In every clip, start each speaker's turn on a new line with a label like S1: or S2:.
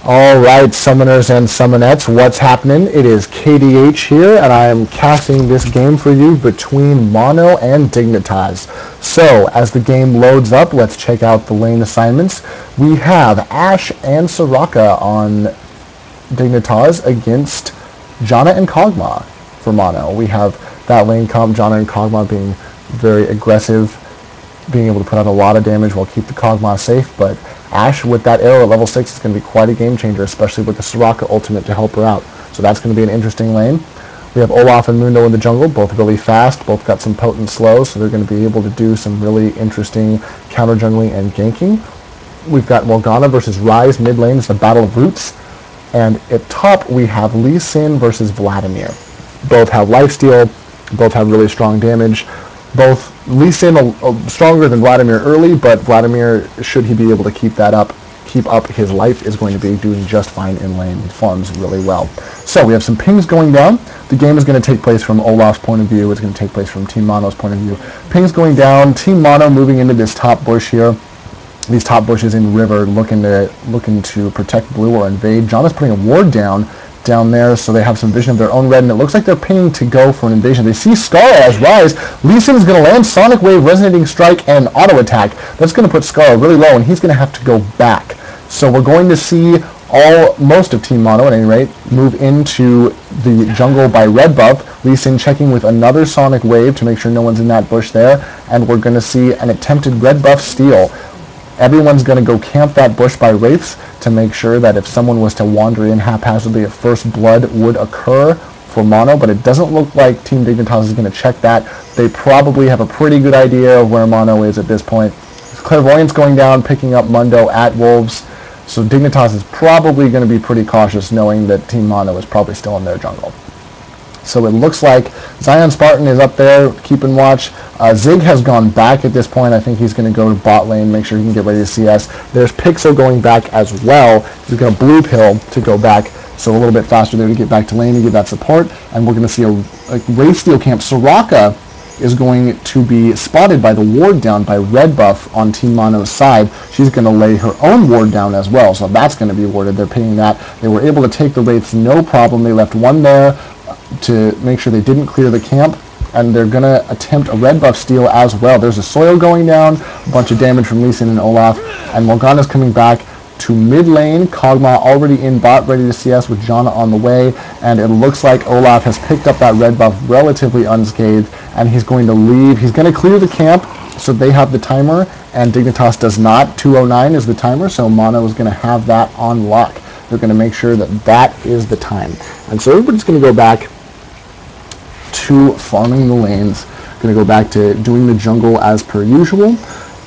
S1: Alright, summoners and summonettes, what's happening? It is KDH here, and I am casting this game for you between Mono and Dignitas. So, as the game loads up, let's check out the lane assignments. We have Ashe and Soraka on Dignitas against Janna and Kog'Maw for Mono. We have that lane comp, Janna and Kog'Maw being very aggressive, being able to put out a lot of damage while keep the Kog'Maw safe, but Ashe with that arrow at level 6 is going to be quite a game changer, especially with the Soraka ultimate to help her out. So that's going to be an interesting lane. We have Olaf and Mundo in the jungle, both really fast, both got some potent slows, so they're going to be able to do some really interesting counter jungling and ganking. We've got Morgana versus Ryze mid lane. It's the Battle of Roots. And at top we have Lee Sin versus Vladimir. Both have lifesteal, both have really strong damage. Both Lee Sin stronger than Vladimir early, but Vladimir, should he be able to keep up his life, is going to be doing just fine in lane. He farms really well. So we have some pings going down. The game is going to take place from Olaf's point of view. It's going to take place from Team Mono's point of view. Pings going down. Team Mono moving into this top bush here. These top bushes in river, looking to protect blue or invade. Janna's putting a ward down there, so they have some vision of their own red, and it looks like they're pinging to go for an invasion. They see Skara as Ryze. Lee Sin is going to land Sonic Wave, Resonating Strike, and Auto Attack. That's going to put Skara really low, and he's going to have to go back. So we're going to see most of Team Mono, at any rate, move into the jungle by red buff. Lee Sin checking with another Sonic Wave to make sure no one's in that bush there, and we're going to see an attempted red buff steal. Everyone's going to go camp that bush by wraiths to make sure that if someone was to wander in haphazardly, a first blood would occur for Mono, but it doesn't look like Team Dignitas is going to check that. They probably have a pretty good idea of where Mono is at this point. Clairvoyance going down, picking up Mundo at Wolves, so Dignitas is probably going to be pretty cautious, knowing that Team Mono is probably still in their jungle. So it looks like Zion Spartan is up there, keeping watch. Zig has gone back at this point. I think he's going to go to bot lane, make sure he can get ready to CS. There's Pixel going back as well. He's going to blue pill to go back, so a little bit faster there to get back to lane and get that support. And we're going to see a Wraith Steel camp. Soraka is going to be spotted by the ward down by red buff on Team Mono's side. She's going to lay her own ward down as well, so that's going to be warded. They're pinging that. They were able to take the Wraiths no problem. They left one there to make sure they didn't clear the camp, and they're going to attempt a red buff steal as well. There's a soil going down, a bunch of damage from Lee Sin and Olaf, and Morgana's coming back to mid lane. Kog'Maw already in bot, ready to CS with Janna on the way, and it looks like Olaf has picked up that red buff relatively unscathed, and he's going to leave. He's going to clear the camp, so they have the timer, and Dignitas does not. 209 is the timer, so Mono is going to have that on lock. They're going to make sure that that is the time. And so everybody's going to go back to farming the lanes, going to go back to doing the jungle as per usual.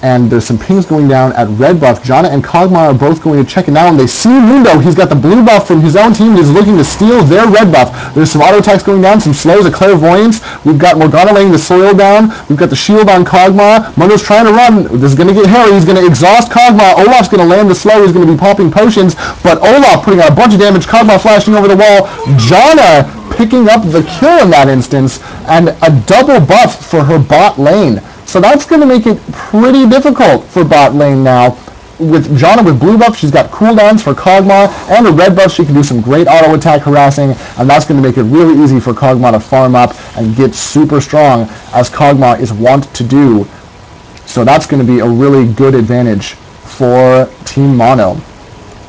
S1: And there's some pings going down at red buff. Janna and Kog'Maw are both going to check it now, and they see Mundo. He's got the blue buff from his own team. He's looking to steal their red buff. There's some auto attacks going down, some slows, a clairvoyance. We've got Morgana laying the soil down. We've got the shield on Kog'Maw. Mundo's trying to run. This is going to get hairy. He's going to exhaust Kog'Maw. Olaf's going to land the slow. He's going to be popping potions, but Olaf putting out a bunch of damage. Kog'Maw flashing over the wall. Janna picking up the kill in that instance, and a double buff for her bot lane. So that's going to make it pretty difficult for bot lane now. With Janna with blue buff, she's got cooldowns for Kog'Maw, and a red buff, she can do some great auto attack harassing, and that's going to make it really easy for Kog'Maw to farm up and get super strong, as Kog'Maw is wont to do. So that's going to be a really good advantage for Team Mono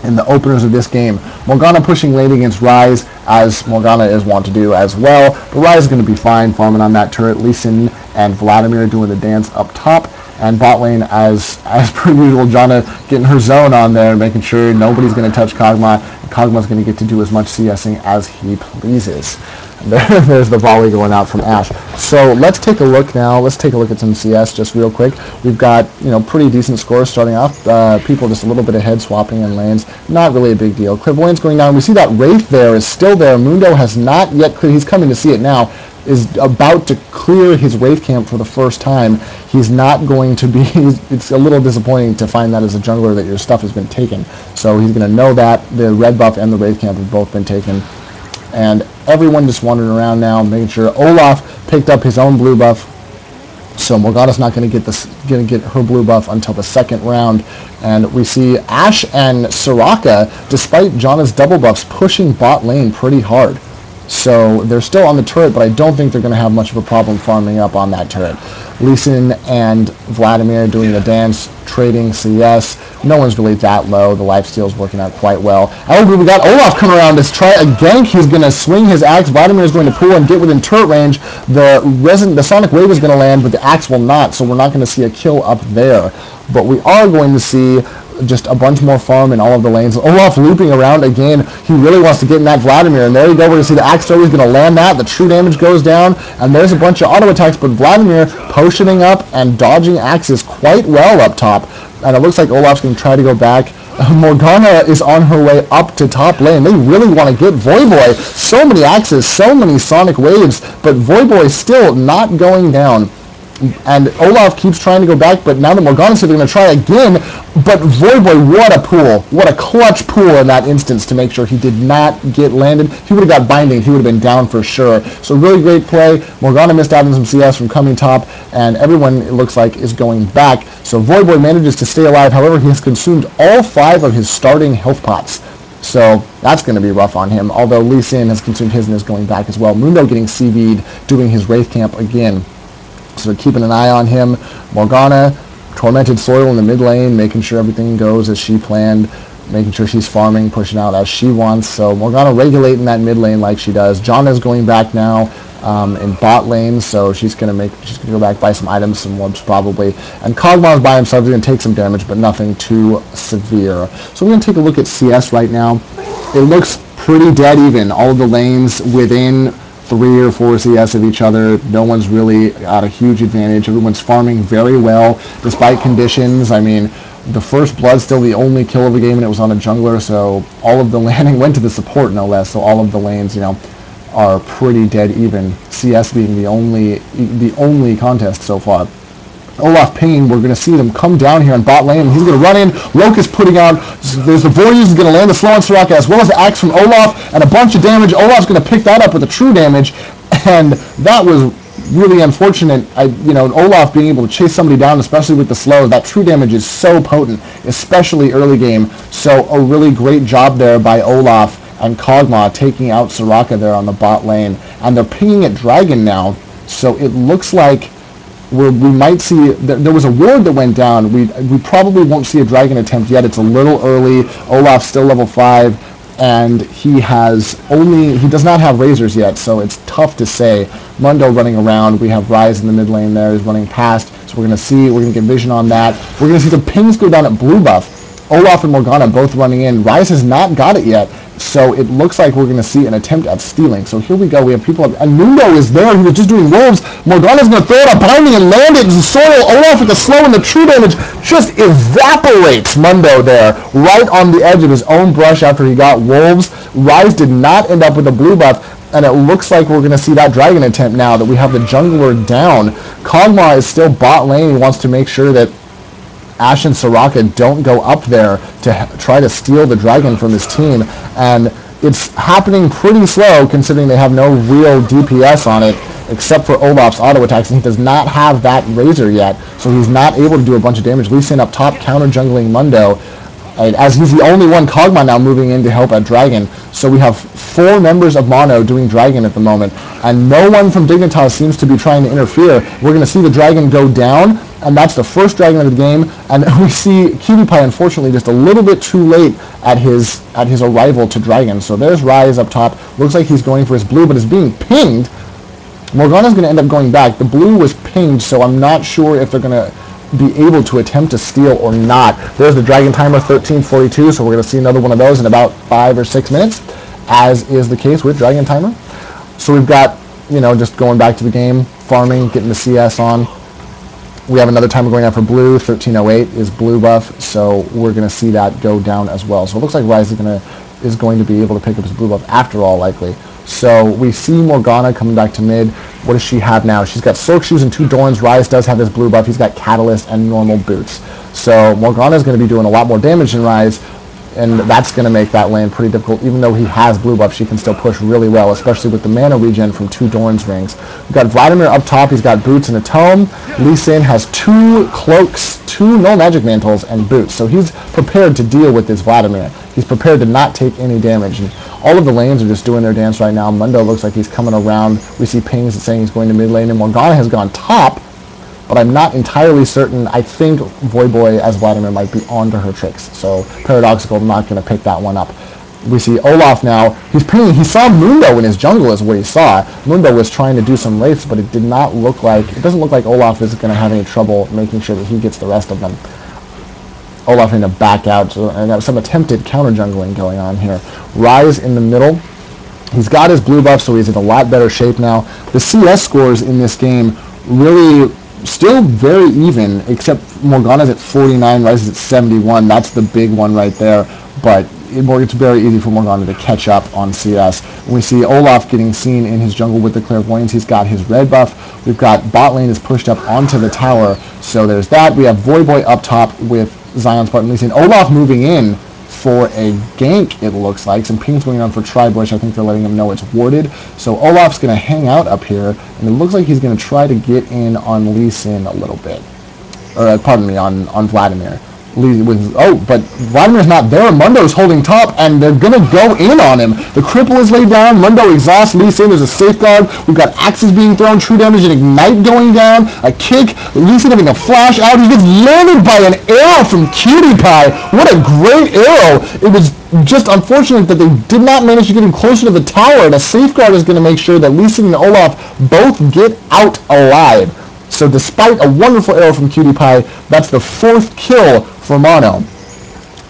S1: in the openers of this game. Morgana pushing lane against Ryze, as Morgana is wont to do as well. But Ryze is going to be fine farming on that turret. Lee Sin and Vladimir doing the dance up top. And bot lane, as per usual, Janna getting her zone on there, making sure nobody's going to touch Kog'Maw. And Kog'Maw's going to get to do as much CSing as he pleases. And there's the volley going out from Ashe. So let's take a look now. Let's take a look at some CS just real quick. We've got, pretty decent scores starting off. People just a little bit ahead, swapping in lanes. Not really a big deal. Clairvoyance going down. We see that Wraith there is still there. Mundo has not yet cleared. He's coming to see it now. Is about to clear his Wraith camp for the first time. He's not going to be, it's a little disappointing to find that as a jungler that your stuff has been taken. So he's going to know that the red buff and the Wraith camp have both been taken. And everyone just wandering around now, making sure Olaf picked up his own blue buff. So Morgana's not going to get her blue buff until the second round. And we see Ashe and Soraka, despite Janna's double buffs, pushing bot lane pretty hard. So they're still on the turret, but I don't think they're going to have much of a problem farming up on that turret. Lee Sin and Vladimir doing the dance, trading CS. No one's really that low. The lifesteal's working out quite well. Oh, we got Olaf coming around to try a gank. He's going to swing his axe. Vladimir is going to pull and get within turret range. The Sonic Wave is going to land, but the axe will not, so we're not going to see a kill up there. But we are going to see just a bunch more farm in all of the lanes. Olaf looping around again. He really wants to get in that Vladimir, and there you go. We're going to see the axe throw. He's going to land that. The true damage goes down, and there's a bunch of auto attacks, but Vladimir potioning up and dodging axes quite well up top. And it looks like Olaf's going to try to go back. Morgana is on her way up to top lane. They really want to get Voyboy. So many axes, so many Sonic Waves, but Voyboy still not going down. And Olaf keeps trying to go back, but now that Morgana's here, they're going to try again. But Voyboy, what a pull. What a clutch pull in that instance to make sure he did not get landed. If he would have got binding, he would have been down for sure. So really great play. Morgana missed out on some CS from coming top, and everyone, it looks like, is going back. So Voyboy manages to stay alive. However, he has consumed all 5 of his starting health pots. So that's going to be rough on him, although Lee Sin has consumed his and is going back as well. Mundo getting CV'd, doing his Wraith Camp again. So keeping an eye on him. Morgana, Tormented Soil in the mid lane, making sure everything goes as she planned, making sure she's farming, pushing out as she wants. So Morgana regulating that mid lane like she does. Janna's going back now in bot lane, so she's gonna go back, buy some items, some orbs probably. And Kog'Maw's by himself. He's gonna take some damage, but nothing too severe. So we're gonna take a look at CS right now. It looks pretty dead even. All of the lanes within 3 or 4 CS of each other. No one's really got a huge advantage. Everyone's farming very well despite conditions. I mean, the first blood's still the only kill of the game, and it was on a jungler, so all of the landing went to the support, no less. So all of the lanes, you know, are pretty dead even. CS being the only contest so far. Olaf Payne, we're going to see them come down here on bot lane. He's going to run in. Locust putting out. There's the Voyage. He's going to land the slow on Soraka, as well as the axe from Olaf, and a bunch of damage. Olaf's going to pick that up with the true damage, and that was really unfortunate. Olaf being able to chase somebody down, especially with the slow, that true damage is so potent, especially early game. So a really great job there by Olaf and Kog'Maw taking out Soraka there on the bot lane, and they're pinging at Dragon now. So it looks like we might see, there was a ward that went down. We probably won't see a Dragon attempt yet. It's a little early. Olaf's still level 5, and he does not have razors yet, so it's tough to say. Mundo running around. We have Ryze in the mid lane there. He's running past, so we're going to get vision on that. We're going to see the pings go down at blue buff. Olaf and Morgana both running in. Ryze has not got it yet, so it looks like we're going to see an attempt at stealing. So here we go. We have people up, and Mundo is there. He was just doing wolves. Morgana's going to throw it a binding and land it. Soil, Olaf with the slow, and the true damage just evaporates Mundo there, right on the edge of his own brush after he got wolves. Ryze did not end up with a blue buff, and it looks like we're going to see that Dragon attempt now that we have the jungler down. Kog'Maw is still bot lane. He wants to make sure that Ashe and Soraka don't go up there to try to steal the Dragon from his team, and it's happening pretty slow considering they have no real DPS on it except for Olaf's auto attacks, and he does not have that Razor yet, so he's not able to do a bunch of damage. Lee Sin up top counter jungling Mundo, as he's the only one Kog'Maw now moving in to help at Dragon. So we have 4 members of Mono doing Dragon at the moment, and no one from Dignitas seems to be trying to interfere. We're going to see the Dragon go down, and that's the first Dragon of the game, and we see Cutie unfortunately just a little bit too late at his arrival to Dragon. So there's Ryze up top. Looks like he's going for his blue, but is being pinged. Morgana's going to end up going back. The blue was pinged, so I'm not sure if they're going to be able to attempt to steal or not. There's the Dragon timer, 13:42, so we're going to see another one of those in about 5 or 6 minutes, as is the case with Dragon timer. So we've got, just going back to the game, farming, getting the CS on. We have another timer going out for blue. 13:08 is blue buff, so we're going to see that go down as well. So it looks like Ryze is going to be able to pick up his blue buff after all, likely. So we see Morgana coming back to mid. What does she have now? She's got Silk Shoes and 2 Dorns. Ryze does have his blue buff. He's got Catalyst and normal boots. So Morgana is going to be doing a lot more damage than Ryze. and that's going to make that lane pretty difficult. Even though he has blue buff, she can still push really well, especially with the mana regen from 2 Doran's rings. We've got Vladimir up top. He's got boots and a tome. Lee Sin has 2 cloaks, 2 null magic mantles, and boots. So he's prepared to deal with this Vladimir. He's prepared to not take any damage. And all of the lanes are just doing their dance right now. Mundo looks like he's coming around. We see pings saying he's going to mid lane, and Morgana has gone top, but I'm not entirely certain. I think Voyboy as Vladimir might be onto her tricks. So Paradoxical, I'm not going to pick that one up. We see Olaf now. He's pinging. He saw Mundo in his jungle is what he saw. Mundo was trying to do some wraiths, but it doesn't look like Olaf is going to have any trouble making sure that he gets the rest of them. Olaf in to back out, and some attempted counter jungling going on here. Rise in the middle. He's got his blue buff, so he's in a lot better shape now. The CS scores in this game really still very even, except Morgana's at 49, Rise is at 71. That's the big one right there, but it's very easy for Morgana to catch up on CS. We see Olaf getting seen in his jungle with the Clairvoyance. He's got his red buff. We've got bot lane is pushed up onto the tower, so there's that. We have Voyboy up top with Zion Spartan Lee Sin. Olaf moving in for a gank, it looks like. Some pings going on for Tribush. I think they're letting him know it's warded. So Olaf's going to hang out up here, and it looks like he's going to try to get in on Lee Sin a little bit. Or, pardon me, on Vladimir. But Vladimir's not there. Mundo's holding top, and they're going to go in on him. The cripple is laid down. Mundo exhausts Lee Sin. There's a safeguard. We've got axes being thrown, true damage and ignite going down. A kick. Lee Sin having a flash out. He gets landed by an arrow from Cutie Pie. What a great arrow. It was just unfortunate that they did not manage to get him closer to the tower, and a safeguard is going to make sure that Lee Sin and Olaf both get out alive. So despite a wonderful arrow from Cutie Pie, that's the 4th kill for Mono.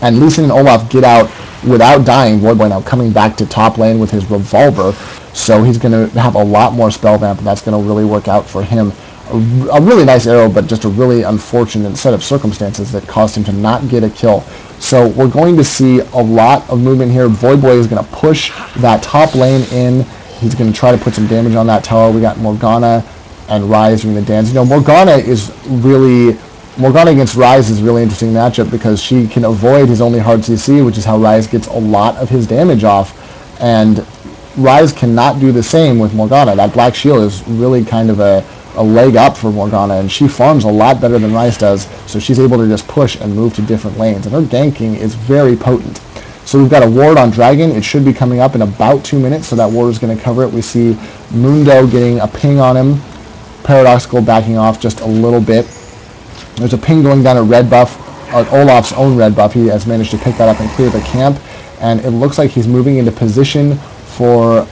S1: And Lee Sin and Olaf get out without dying. Voyboy now coming back to top lane with his revolver. So he's going to have a lot more spell vamp, and that's going to really work out for him. A really nice arrow, but just a really unfortunate set of circumstances that caused him to not get a kill. So we're going to see a lot of movement here. Voyboy is going to push that top lane in. He's going to try to put some damage on that tower. We got Morgana and Rise doing the dance. You know, Morgana against Rise is a really interesting matchup because she can avoid his only hard CC, which is how Rise gets a lot of his damage off. And Rise cannot do the same with Morgana. That Black Shield is really kind of a leg up for Morgana, and she farms a lot better than Rise does, so she's able to just push and move to different lanes. And her ganking is very potent. So we've got a ward on Dragon. It should be coming up in about 2 minutes, so that ward is going to cover it. We see Mundo getting a ping on him. Paradoxical backing off just a little bit. There's a ping going down a red buff, Olaf's own red buff. He has managed to pick that up and clear the camp, and it looks like he's moving into position for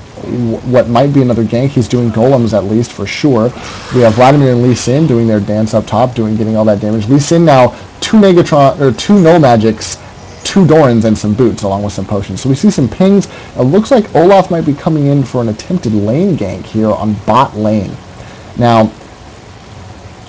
S1: what might be another gank. He's doing golems at least for sure. We have Vladimir and Lee Sin doing their dance up top, getting all that damage. Lee Sin now 2 null magics, 2 Dorans, and some boots along with some potions. So we see some pings. It looks like Olaf might be coming in for an attempted lane gank here on bot lane. Now,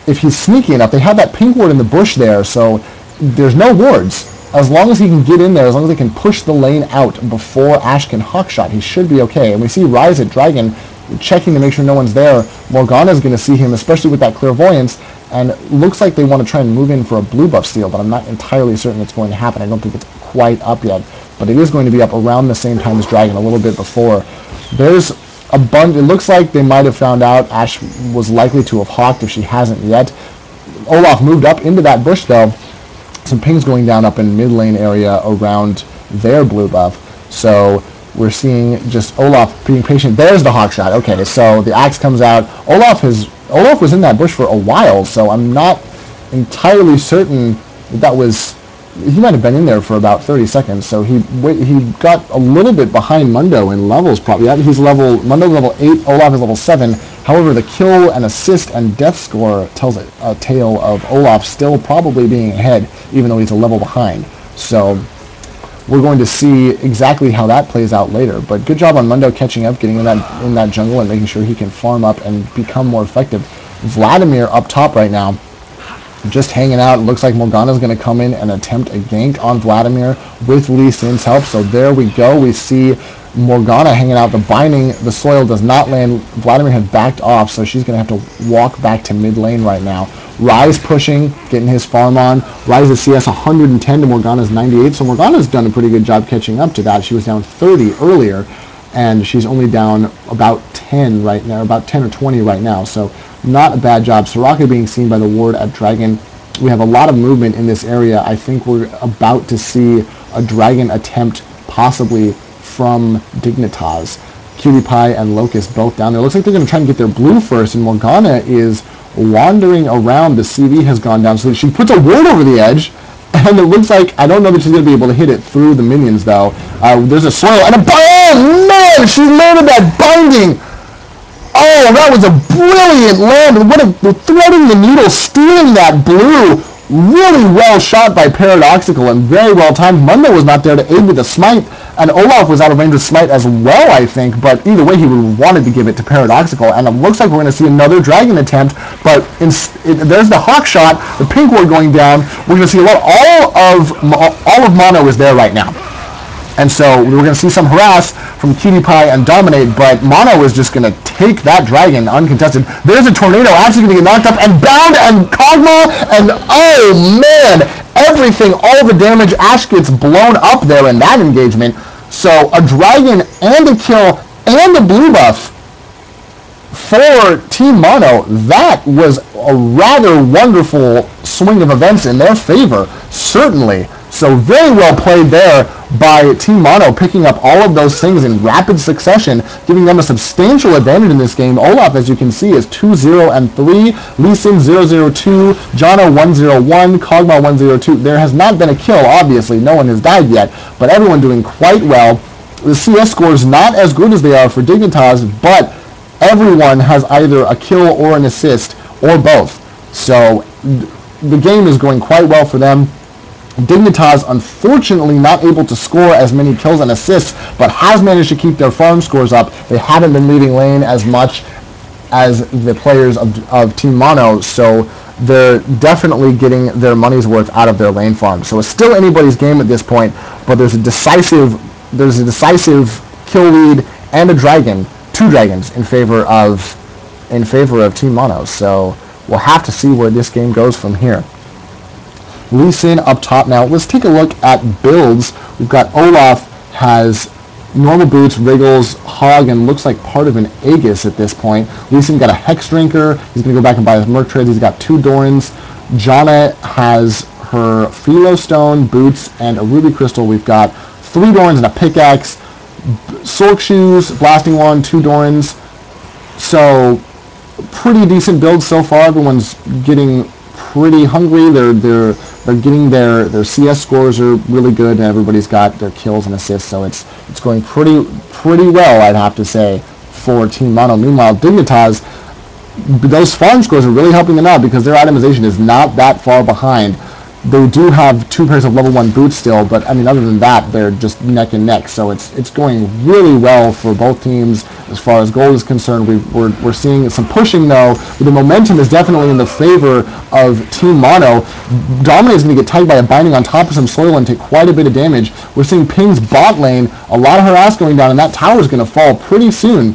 S1: if he's sneaky enough, they have that pink ward in the bush there, so there's no wards. As long as he can get in there, as long as they can push the lane out before Ash can hawkshot, he should be okay. And we see Rise at Dragon checking to make sure no one's there. Morgana's going to see him, especially with that Clairvoyance, and it looks like they want to try and move in for a blue buff steal, but I'm not entirely certain it's going to happen. I don't think it's quite up yet, but it is going to be up around the same time as Dragon, a little bit before. There's a bunch. It looks like they might have found out Ash was likely to have hawked if she hasn't yet. Olaf moved up into that bush though. Some pings going down up in mid lane area around their blue buff. So we're seeing just Olaf being patient. There's the hawk shot. Okay, so the axe comes out. Olaf was in that bush for a while, so I'm not entirely certain that was. He might have been in there for about 30 seconds, so he got a little bit behind Mundo in levels probably. Mundo's level 8, Olaf is level 7. However, the kill and assist and death score tells a tale of Olaf still probably being ahead, even though he's a level behind. So we're going to see exactly how that plays out later. But good job on Mundo catching up, getting in that jungle, and making sure he can farm up and become more effective. Vladimir up top right now, just hanging out. It looks like Morgana's going to come in and attempt a gank on Vladimir with Lee Sin's help. So there we go. We see Morgana hanging out. The binding, the soil does not land. Vladimir had backed off, so she's going to have to walk back to mid lane right now. Rise pushing, getting his farm on. Rise's CS 110 to Morgana's 98, so Morgana's done a pretty good job catching up to that. She was down 30 earlier, and she's only down about 10 right now, about 10 or 20 right now, so not a bad job. Soraka being seen by the ward at Dragon. We have a lot of movement in this area. I think we're about to see a Dragon attempt possibly from Dignitas. Cutie Pie and Locust both down there. Looks like they're going to try and get their blue first, and Morgana is wandering around. The CV has gone down, so she puts a ward over the edge, and it looks like, I don't know that she's going to be able to hit it through the minions, though. There's a soil, and oh, man, she landed that binding. Oh, that was a brilliant land. What a threading the needle, stealing that blue. Really well shot by Paradoxical and very well timed. Mundo was not there to aid with the smite, and Olaf was out of range of smite as well, I think, but either way he would have wanted to give it to Paradoxical, and it looks like we're going to see another Dragon attempt, but there's the Hawk shot, the pink ward going down. We're going to see all of Mono is there right now. And so we're going to see some harass from Cutie Pie and Dominate, but Mono is just going to take that Dragon uncontested. There's a Tornado actually going to get knocked up, and Bound and Kog'Maw, and oh man, everything, all the damage, Ash gets blown up there in that engagement. So a Dragon and a kill and a blue buff for Team Mono. That was a rather wonderful swing of events in their favor, certainly. So very well played there by Team Mono, picking up all of those things in rapid succession, giving them a substantial advantage in this game. Olaf, as you can see, is 2-0 and 3. Lee Sin 0-0-2. Jono 1-0-1. Kog'Maw 1-0-2. There has not been a kill, obviously. No one has died yet, but everyone doing quite well. The CS scores not as good as they are for Dignitas, but everyone has either a kill or an assist, or both. So the game is going quite well for them. Dignitas, unfortunately, not able to score as many kills and assists, but has managed to keep their farm scores up. They haven't been leading lane as much as the players of Team Mono, so they're definitely getting their money's worth out of their lane farm. So it's still anybody's game at this point, but there's a decisive kill lead and a dragon, 2 dragons in favor of Team Mono. So we'll have to see where this game goes from here. Lee Sin up top now. Let's take a look at builds. We've got Olaf has normal boots, Wriggles, Hog, and looks like part of an Aegis at this point. Lee Sin got a Hex Drinker. He's going to go back and buy his Merc Trades. He's got 2 Dorans. Janna has her Philo Stone, boots, and a Ruby Crystal. We've got 3 Dorans and a Pickaxe. Sork Shoes, Blasting Wand, 2 Dorans. So pretty decent build so far. Everyone's getting pretty hungry. They're getting their CS scores are really good, and everybody's got their kills and assists, so it's going pretty well, I'd have to say, for Team Mono. Meanwhile, Dignitas, those farm scores are really helping them out because their itemization is not that far behind. They do have 2 pairs of level 1 boots still, but I mean, other than that, they're just neck and neck. So it's going really well for both teams as far as gold is concerned. We're seeing some pushing though. The momentum is definitely in the favor of Team Mono. Dominate is going to get tagged by a binding on top of some soil and take quite a bit of damage. We're seeing Ping's bot lane, a lot of harass going down, and that tower is going to fall pretty soon.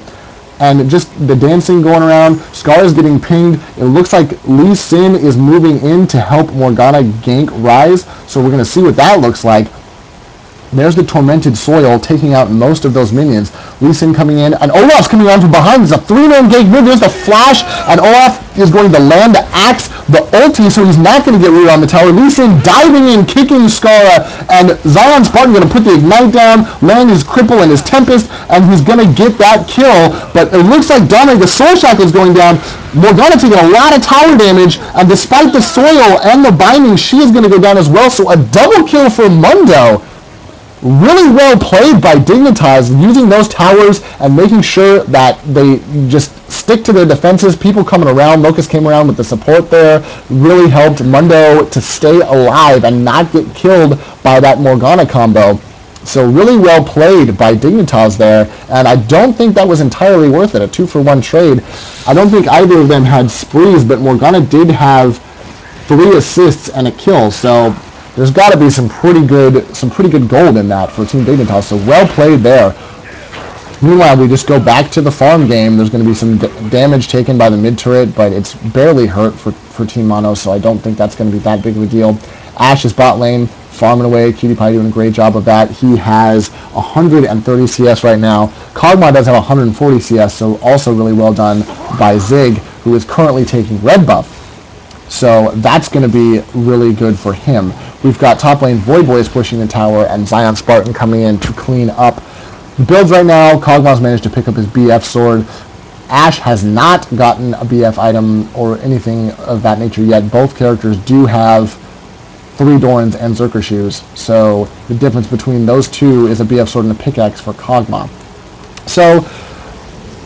S1: And just the dancing going around. Scar is getting pinged. It looks like Lee Sin is moving in to help Morgana gank Rise. So we're going to see what that looks like. There's the Tormented Soil taking out most of those minions. Lee Sin coming in, and Olaf's coming on from behind. There's a 3-man gank move. There's the flash, and Olaf is going to land the axe, the ulti, so he's not going to get rooted on the tower. Lee Sin diving in, kicking Skara, and Zion Spartan going to put the Ignite down, land his Cripple and his Tempest, and he's going to get that kill. But it looks like Dominic, the Soul Shackle is going down. Morgana taking a lot of tower damage, and despite the soil and the binding, she is going to go down as well. So a double kill for Mundo. Really well played by Dignitas, using those towers and making sure that they just stick to their defenses. People coming around, Locust came around with the support there, really helped Mundo to stay alive and not get killed by that Morgana combo. So really well played by Dignitas there, and I don't think that was entirely worth it, a 2-for-1 trade. I don't think either of them had sprees, but Morgana did have 3 assists and a kill, so there's got to be some pretty good gold in that for Team Dignitas, so well played there. Meanwhile, we just go back to the farm game. There's going to be some damage taken by the mid turret, but it's barely hurt for for Team Mono, so I don't think that's going to be that big of a deal. Ash is bot lane, farming away. Cutie Pie doing a great job of that. He has 130 CS right now. Kog'Maw does have 140 CS, so also really well done by Zig, who is currently taking red buff. So that's going to be really good for him. We've got top lane Void Boys pushing the tower and Zion Spartan coming in to clean up the builds right now. Kog'Maw's managed to pick up his BF sword. Ash has not gotten a BF item or anything of that nature yet. Both characters do have 3 Dorans and Zerker shoes, so the difference between those two is a BF sword and a pickaxe for Kog'Maw. So,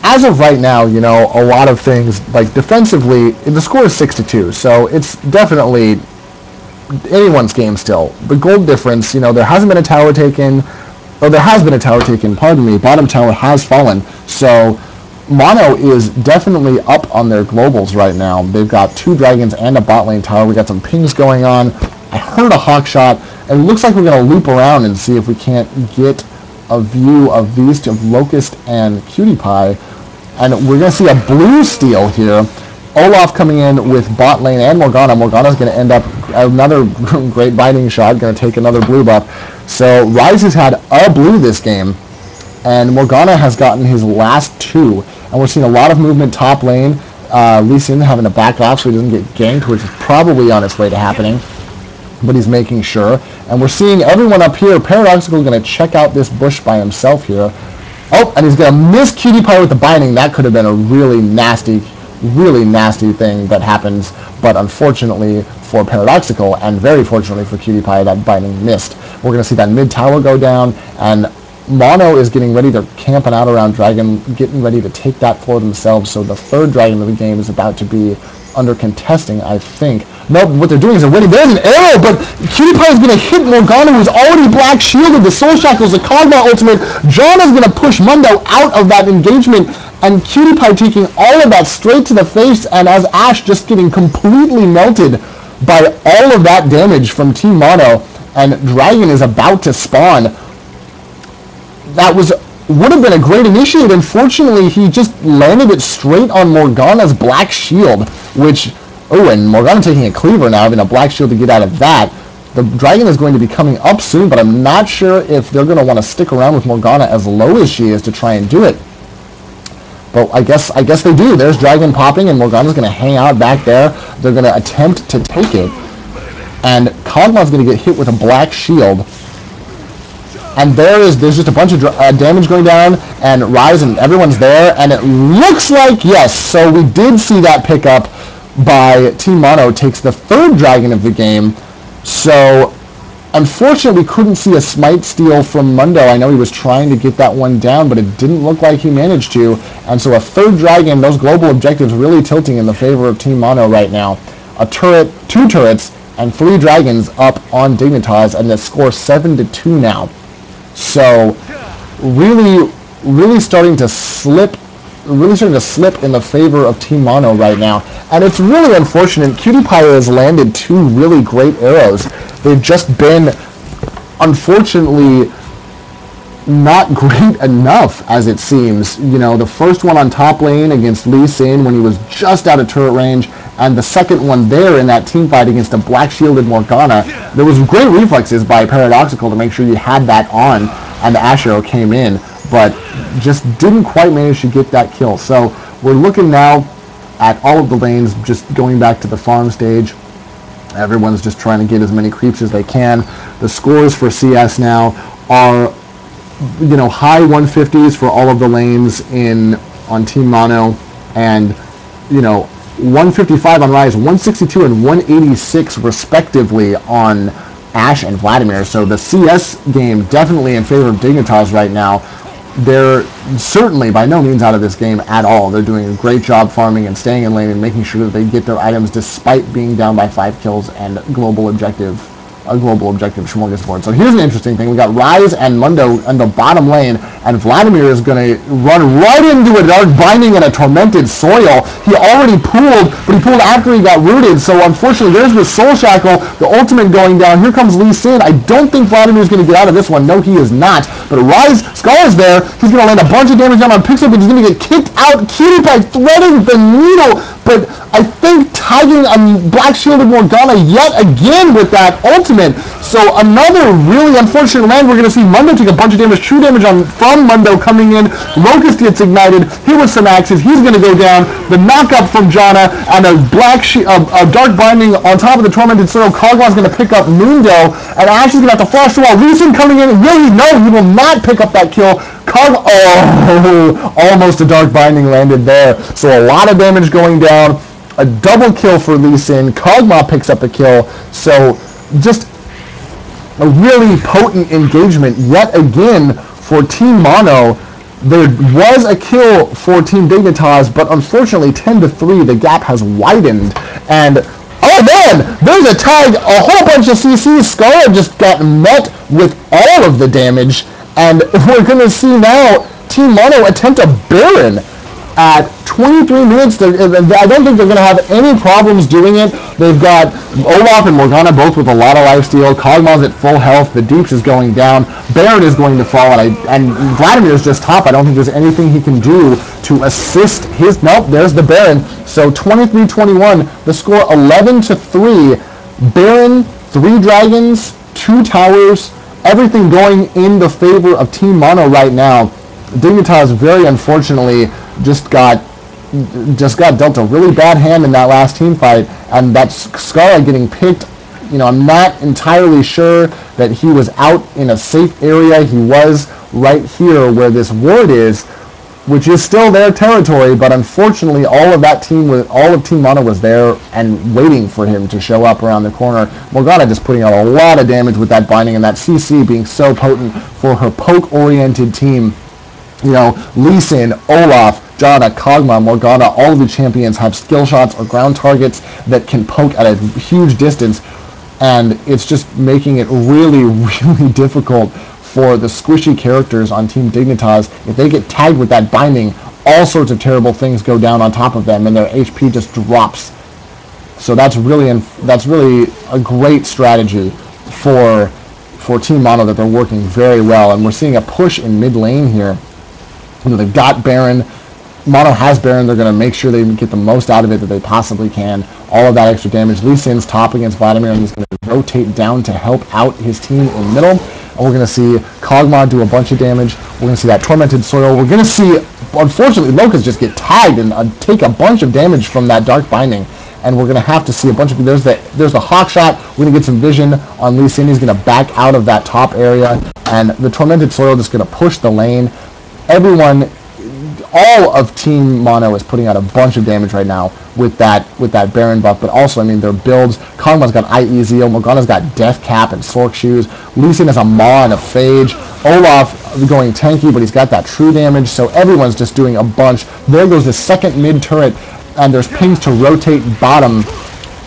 S1: as of right now, you know, a lot of things, like defensively, the score is 6-2, so it's definitely anyone's game still. The gold difference, you know, there hasn't been a tower taken, or there has been a tower taken, pardon me, bottom tower has fallen, so Mono is definitely up on their globals right now. They've got 2 dragons and a bot lane tower. We got some pings going on. I heard a hawk shot, and it looks like we're going to loop around and see if we can't get a view of these two, of Locust and Cutie Pie. And we're going to see a blue steal here. Olaf coming in with bot lane and Morgana. Morgana's going to end up another great biting shot, going to take another blue buff. So Ryze has had a blue this game, and Morgana has gotten his last 2. And we're seeing a lot of movement top lane. Lee Sin having to back off so he doesn't get ganked, which is probably on its way to happening, but he's making sure. And we're seeing everyone up here. Paradoxical going to check out this bush by himself here. Oh, and he's going to miss Cutie Pie with the binding. That could have been a really nasty thing that happens, but unfortunately for Paradoxical, and very fortunately for Cutie Pie, that binding missed. We're going to see that mid tower go down, and Mono is getting ready to camping out around Dragon, getting ready to take that for themselves, so the 3rd Dragon of the game is about to be under contesting, I think. No, what they're doing is they're winning. There's an arrow, but Cutie Pie is going to hit Morgana, who's already black shielded. The Soul Shackles, the Kog'Maw ultimate. John is going to push Mundo out of that engagement, and Cutie Pie taking all of that straight to the face, and as Ash just getting completely melted by all of that damage from Team Mono, and Dragon is about to spawn. That would have been a great initiate. Unfortunately, he just landed it straight on Morgana's black shield, which, oh, and Morgana taking a cleaver now, having a black shield to get out of that. The Dragon is going to be coming up soon, but I'm not sure if they're going to want to stick around with Morgana as low as she is to try and do it. But I guess they do. There's Dragon popping, and Morgana's going to hang out back there. They're going to attempt to take it, and Kog'Maw's going to get hit with a black shield. And there's just a bunch of damage going down, and Ryze and everyone's there, and it looks like, yes, so we did see that pickup by Team Mono, takes the 3rd Dragon of the game. So, unfortunately, we couldn't see a smite steal from Mundo. I know he was trying to get that one down, but it didn't look like he managed to. And so a 3rd Dragon, those global objectives really tilting in the favor of Team Mono right now. A turret, 2 turrets, and 3 dragons up on Dignitas, and the score 7-2 now. So, really starting to slip in the favor of Team Mono right now. And it's really unfortunate. Cutie Pie has landed 2 really great arrows. They've just been, unfortunately, not great enough, as it seems. You know, the first one on top lane against Lee Sin when he was just out of turret range, and the second one there in that team fight against a black shielded Morgana. There was great reflexes by Paradoxical to make sure you had that on, and the Ash arrow came in, but just didn't quite manage to get that kill. So we're looking now at all of the lanes just going back to the farm stage. Everyone's just trying to get as many creeps as they can. The scores for CS now are, you know, high 150s for all of the lanes on Team Mono, and, you know, 155 on Ryze, 162 and 186 respectively on Ash and Vladimir. So the CS game definitely in favor of Dignitas right now. They're certainly by no means out of this game at all. They're doing a great job farming and staying in lane and making sure that they get their items despite being down by 5 kills and a global objective smorgasbord. So here's an interesting thing. We got Ryze and Mundo in the bottom lane, and Vladimir is going to run right into a dark binding and a tormented soil. He already pooled, but he pooled after he got rooted, so unfortunately there's the Soul Shackle, the ultimate going down. Here comes Lee Sin. I don't think Vladimir is going to get out of this one. No, he is not. But Ryze, Skull is there. He's going to land a bunch of damage down on Pixel, but he's going to get kicked out. Cutie Pie threading the needle but I think tagging a Black Shielded Morgana yet again with that ultimate. So another really unfortunate land. We're going to see Mundo take a bunch of damage, true damage from Mundo coming in. Locust gets ignited, hit with some axes, he's going to go down. The knockup from Janna, and a Dark Binding on top of the Tormented Soil. Kog'Maw's going to pick up Mundo, and Ash is going to have to flash the wall. Lee Sin coming in, will he? No, he will not pick up that kill. Almost a Dark Binding landed there. So a lot of damage going down. A double kill for Lee Sin. Kog'Maw picks up the kill. So just a really potent engagement yet again for Team Mono. There was a kill for Team Dignitas, but unfortunately 10-3, the gap has widened. And oh man, there's a tag, a whole bunch of CCs. Scarlet just got met with all of the damage. And we're going to see now Team Mono attempt a Baron at 23 minutes. I don't think they're going to have any problems doing it. They've got Olaf and Morgana both with a lot of lifesteal. Kog'Maw's at full health. The Deeps is going down. Baron is going to fall. And Vladimir's just top. I don't think there's anything he can do to assist his... Nope, there's the Baron. So 23-21. The score 11-3. Baron, 3 dragons, 2 towers. Everything going in the favor of Team Mono right now. Dignitas very unfortunately just got dealt a really bad hand in that last team fight, and that's Scarlet getting picked. You know, I'm not entirely sure that he was out in a safe area. He was right here where this ward is, which is still their territory, but unfortunately all of Team Mono was there and waiting for him to show up around the corner. Morgana just putting out a lot of damage with that binding, and that CC being so potent for her poke-oriented team. You know, Lee Sin, Olaf, Janna, Kog'Maw, Morgana, all of the champions have skill shots or ground targets that can poke at a huge distance, and it's just making it really, really difficult for the squishy characters on Team Dignitas. If they get tagged with that binding, all sorts of terrible things go down on top of them, and their HP just drops. So that's really a great strategy for Team Mono that they're working very well, and we're seeing a push in mid lane here. You know, they've got Baron. Mono has Baron. They're going to make sure they get the most out of it that they possibly can. All of that extra damage. Lee Sin's top against Vladimir, and he's going to rotate down to help out his team in the middle. And we're going to see Kog'Maw do a bunch of damage. We're going to see that Tormented Soil. We're going to see, unfortunately, Locust just get tagged and take a bunch of damage from that Dark Binding. And we're going to have to see a bunch of... There's the Hawk Shot. We're going to get some vision on Lee Sin. He's going to back out of that top area. And the Tormented Soil just going to push the lane. Everyone, all of Team Mono is putting out a bunch of damage right now with that Baron buff, but also, I mean, their builds. Kog'Maw's got IE Zeal, Morgana's got Death Cap and Sork Shoes, Lee Sin has a Maw and a Phage, Olaf going tanky, but he's got that true damage, so everyone's just doing a bunch. There goes the second mid turret, and there's pings to rotate bottom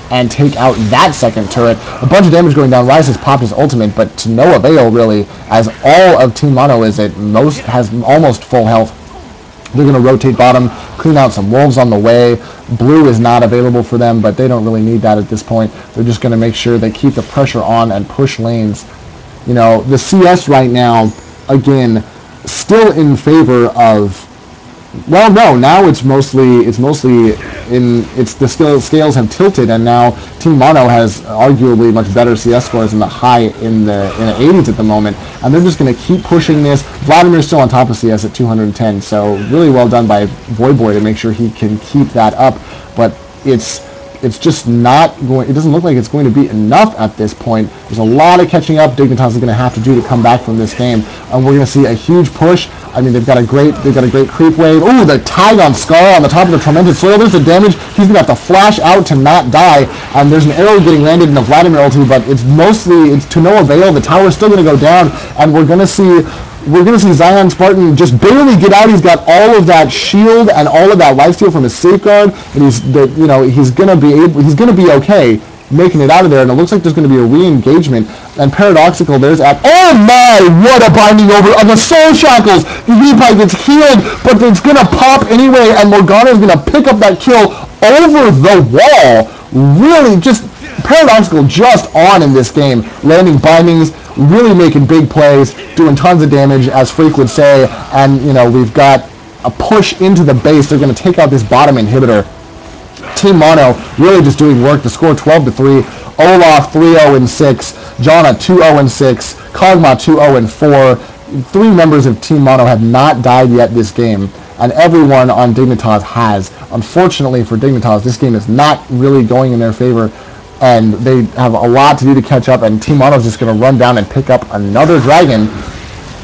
S1: and take out that second turret. A bunch of damage going down. Ryze has popped his ultimate, but to no avail, really, as all of Team Mono has almost full health. They're going to rotate bottom, clean out some wolves on the way. Blue is not available for them, but they don't really need that at this point. They're just going to make sure they keep the pressure on and push lanes. You know, the CS right now, again, still in favor of... Well, no, now it's mostly the scales have tilted, and now Team Mono has arguably much better CS scores in the 80s at the moment, and they're just going to keep pushing this. Vladimir's still on top of CS at 210, so really well done by Voyboy to make sure he can keep that up, but it's just not going... It doesn't look like it's going to be enough at this point. There's a lot of catching up Dignitas is going to have to do to come back from this game, and we're going to see a huge push. I mean, they've got a great creep wave. Ooh, the tag on Scar on the top of the Tormented Soil. There's the damage. He's going to have to flash out to not die. And there's an arrow getting landed in the Vladimir ulti, but it's to no avail. The tower's still going to go down, and we're going to see Zion Spartan just barely get out. He's got all of that shield and all of that lifesteal from his safeguard, and he's going to be okay making it out of there, and it looks like there's going to be a re-engagement. And Paradoxical, there's at... Oh my! What a binding over on the Soul Shackles! The V-Pipe gets healed, but it's going to pop anyway, and Morgana is going to pick up that kill over the wall. Really, just... Paradoxical just on in this game, landing bindings, really making big plays, doing tons of damage, as Freak would say, and, you know, we've got a push into the base. They're going to take out this bottom inhibitor. Team Mono really just doing work to score 12-3. Olaf 3-0-6, Jana 2-0-6, Kog'Maw 2-0-4. 3 members of Team Mono have not died yet this game, and everyone on Dignitas has. Unfortunately for Dignitas, this game is not really going in their favor, and they have a lot to do to catch up, and Team Mono is just going to run down and pick up another dragon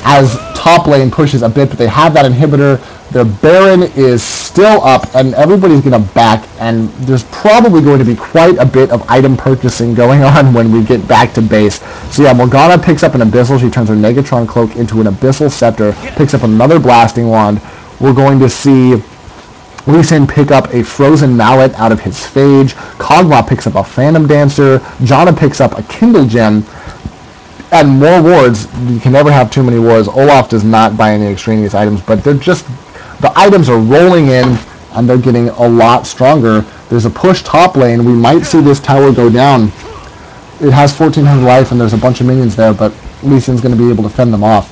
S1: as top lane pushes a bit, but they have that inhibitor. Their Baron is still up, and everybody's going to back, and there's probably going to be quite a bit of item purchasing going on when we get back to base. So yeah, Morgana picks up an Abyssal. She turns her Negatron Cloak into an Abyssal Scepter, picks up another Blasting Wand. We're going to see Lee Sin pick up a Frozen Mallet out of his Phage. Kog'Maw picks up a Phantom Dancer. Jana picks up a Kindle Gem. And more wards. You can never have too many wards. Olaf does not buy any extraneous items, but they're just... the items are rolling in, and they're getting a lot stronger. There's a push top lane. We might see this tower go down. It has 1,400 life, and there's a bunch of minions there, but Lee Sin's going to be able to fend them off.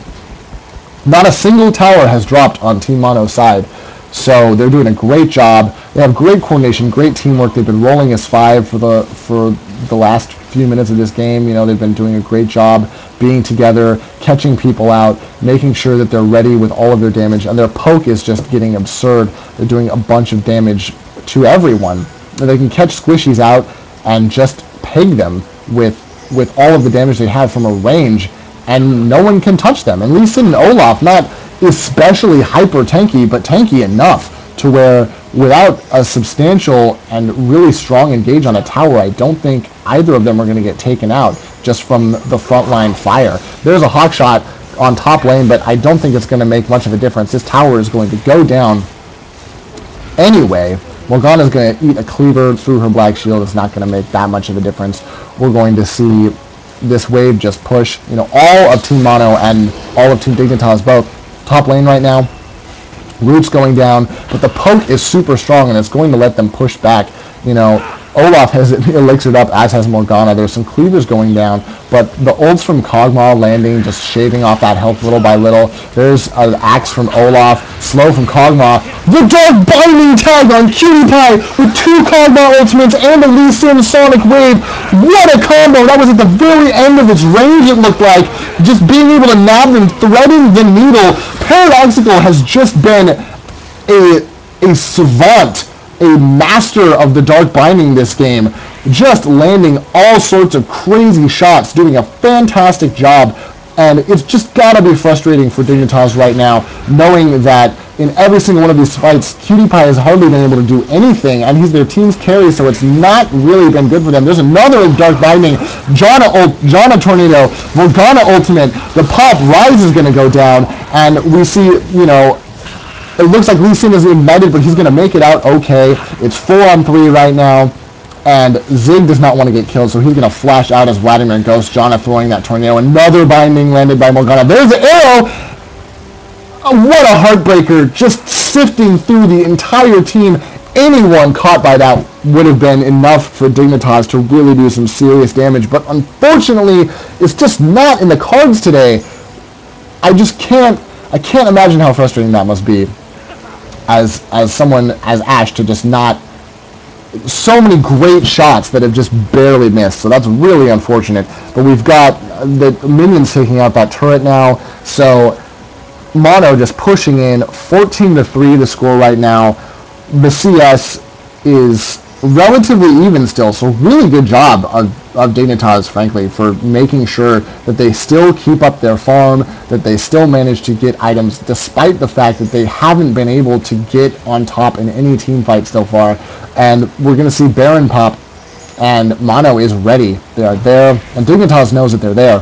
S1: Not a single tower has dropped on Team Mono's side, so they're doing a great job. They have great coordination, great teamwork. They've been rolling as 5 for the last few minutes of this game. You know, they've been doing a great job being together, catching people out, making sure that they're ready with all of their damage, and their poke is just getting absurd. They're doing a bunch of damage to everyone. They can catch squishies out and just peg them with all of the damage they have from a range, and no one can touch them. And Lee Sin and Olaf, not especially hyper tanky, but tanky enough to where without a substantial and really strong engage on a tower, I don't think either of them are going to get taken out just from the frontline fire. There's a hawk shot on top lane, but I don't think it's going to make much of a difference. This tower is going to go down anyway. Morgana's going to eat a cleaver through her black shield. It's not going to make that much of a difference. We're going to see this wave just push, you know, all of Team Mono and all of Team Dignitas both top lane right now. Root's going down, but the poke is super strong, and it's going to let them push back. You know, Olaf has it elixired up, as has Morgana. There's some cleavers going down, but the ults from Kog'Maw landing, just shaving off that health little by little. There's an axe from Olaf, slow from Kog'Maw. The Dark Binding tag on Cutie Pie with 2 Kog'Maw ultimates and a Lee Sin Sonic Wave. What a combo! That was at the very end of its range, it looked like. Just being able to nab them, threading the needle. Paradoxical has just been a savant, a master of the Dark Binding this game, just landing all sorts of crazy shots, doing a fantastic job, and it's just gotta be frustrating for Dignitas right now, knowing that in every single one of these fights, Cutie Pie has hardly been able to do anything, and he's their team's carry, so it's not really been good for them. There's another Dark Binding, Jana Tornado, Morgana Ultimate, the pop Rise is gonna go down, and we see, you know, it looks like Lee Sin is ignited, but he's going to make it out okay. It's 4-on-3 right now, and Zig does not want to get killed, so he's going to flash out as Vladimir Ghost. Jana throwing that tornado. Another binding landed by Morgana. There's the arrow! What a heartbreaker, just sifting through the entire team. Anyone caught by that would have been enough for Dignitas to really do some serious damage, but unfortunately, it's just not in the cards today. I can't imagine how frustrating that must be as someone as Ashe to just not... so many great shots that have just barely missed, so that's really unfortunate. But we've got the minions taking out that turret now, so Mono just pushing in, 14-3 the score right now. The CS is relatively even still, so really good job of Dignitas, frankly, for making sure that they still keep up their farm, that they still manage to get items, despite the fact that they haven't been able to get on top in any team fight so far. And we're going to see Baron pop, and Mono is ready. They are there, and Dignitas knows that they're there.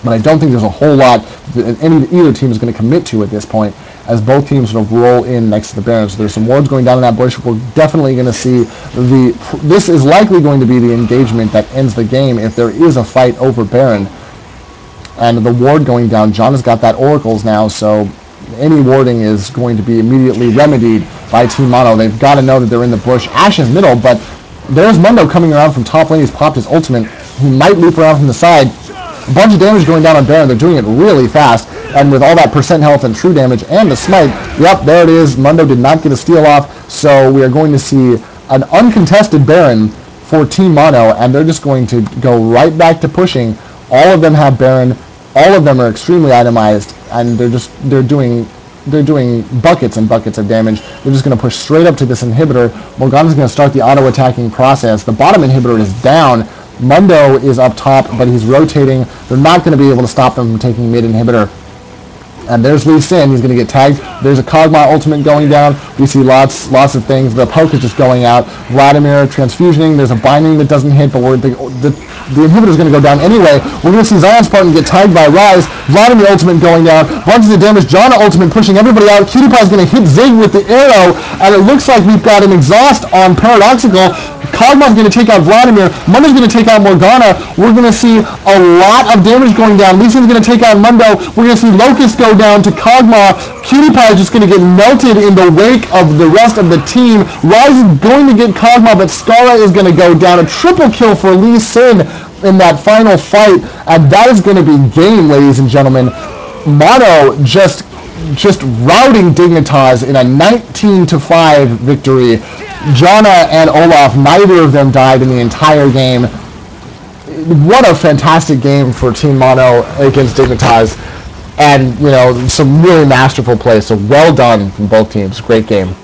S1: But I don't think there's a whole lot that either team is going to commit to at this point, as both teams sort of roll in next to the Baron. So there's some wards going down in that bush. We're definitely going to see this is likely going to be the engagement that ends the game if there is a fight over Baron. And the ward going down, John has got that Oracles now, so any warding is going to be immediately remedied by Team Mono. They've got to know that they're in the bush. Ashe is middle, but there's Mundo coming around from top lane. He's popped his ultimate. He might loop around from the side. A bunch of damage going down on Baron. They're doing it really fast, and with all that percent health and true damage and the smite, yep, there it is. Mundo did not get a steal off, so we are going to see an uncontested Baron for Team Mono, and they're just going to go right back to pushing. All of them have Baron. All of them are extremely itemized, and they're doing buckets and buckets of damage. They're just going to push straight up to this inhibitor. Morgana's going to start the auto-attacking process. The bottom inhibitor is down. Mundo is up top, but he's rotating. They're not going to be able to stop them from taking mid inhibitor. And there's Lee Sin. He's going to get tagged. There's a Kog'Maw ultimate going down. We see lots of things. The poke is just going out. Vladimir transfusioning. There's a binding that doesn't hit, but the inhibitor's going to go down anyway. We're going to see Zion Spartan get tagged by Ryze. Vladimir ultimate going down. Bunches of damage. Janna ultimate pushing everybody out. Cutie Pie's going to hit Zig with the arrow, and it looks like we've got an exhaust on Paradoxical. Kog'Maw's going to take out Vladimir. Mundo's going to take out Morgana. We're going to see a lot of damage going down. Lee Sin's going to take out Mundo. We're going to see Locust go down to Kog'Maw. Cutie Pie is just going to get melted in the wake of the rest of the team. Ryze is going to get Kog'Maw, but Skara is going to go down. A triple kill for Lee Sin in that final fight, and that is going to be game, ladies and gentlemen. Mono just routing Dignitas in a 19-5 victory. Janna and Olaf, neither of them died in the entire game. What a fantastic game for Team Mono against Dignitas. And, you know, some really masterful play. So well done from both teams. Great game.